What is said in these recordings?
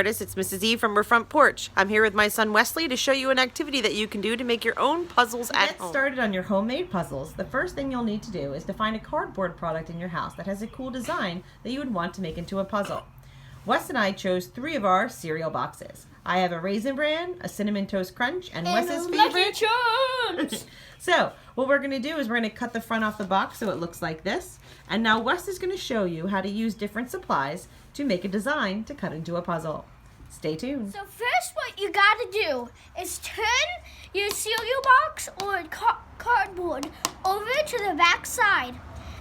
artists, it's Mrs. E from her front porch. I'm here with my son Wesley to show you an activity that you can do to make your own puzzles at home. Get started on your homemade puzzles. The first thing you'll need to do is to find a cardboard product in your house that has a cool design that you would want to make into a puzzle. Wes and I chose 3 of our cereal boxes. I have a Raisin Bran, a Cinnamon Toast Crunch, and Wes's favorite. Lucky Charms! So, what we're going to do is we're going to cut the front off the box so it looks like this. And now Wes is going to show you how to use different supplies to make a design to cut into a puzzle. Stay tuned. So first what you gotta do is turn your cereal box or cardboard over to the back side.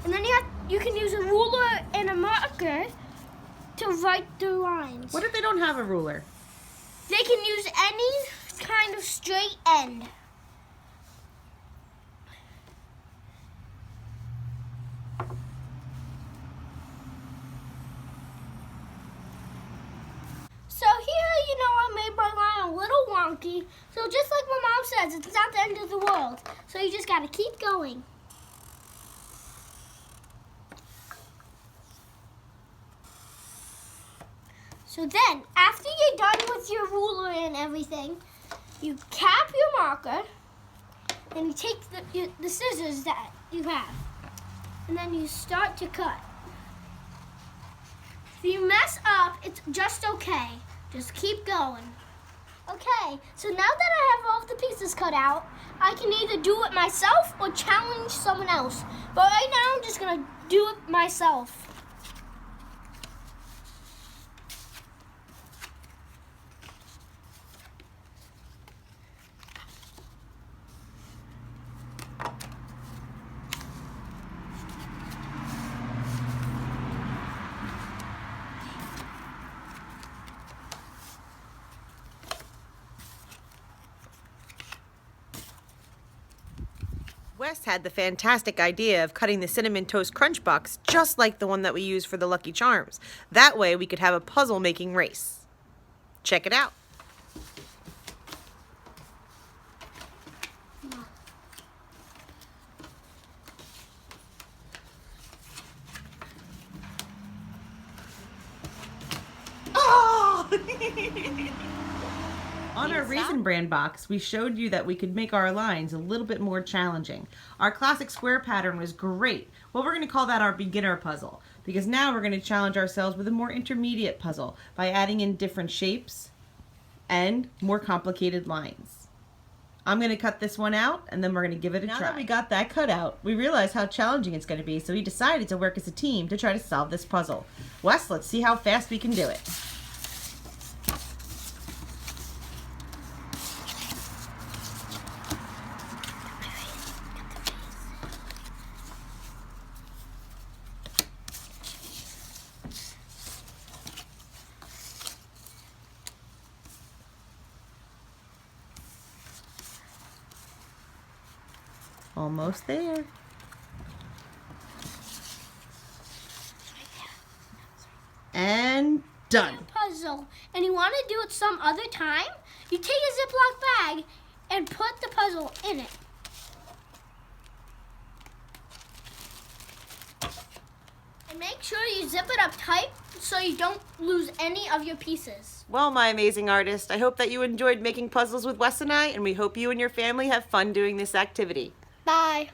And then you can use a ruler and a marker to write the lines. What if they don't have a ruler? They can use any kind of straight end. So here, I made my line a little wonky. So just like my mom says, it's not the end of the world. So you just gotta keep going. So then, after you're done with your ruler and everything, you cap your marker, and you take the scissors that you have, and then you start to cut. If you mess up, it's just okay. Just keep going. Okay, so now that I have all of the pieces cut out, I can either do it myself or challenge someone else. But right now, I'm just gonna do it myself. Wes had the fantastic idea of cutting the Cinnamon Toast Crunch box just like the one that we use for the Lucky Charms. That way we could have a puzzle making race. Check it out. On our Raisin Bran box, we showed you that we could make our lines a little bit more challenging. Our classic square pattern was great. Well, we're going to call that our beginner puzzle, because now we're going to challenge ourselves with a more intermediate puzzle by adding in different shapes and more complicated lines. I'm going to cut this one out, and then we're going to give it a try. Now that we got that cut out, we realized how challenging it's going to be, so we decided to work as a team to try to solve this puzzle. Wes, let's see how fast we can do it. Almost there. And done. Puzzle, and you want to do it some other time, you take a Ziploc bag and put the puzzle in it. And make sure you zip it up tight so you don't lose any of your pieces. Well, my amazing artist, I hope that you enjoyed making puzzles with Wes and I, and we hope you and your family have fun doing this activity. Bye.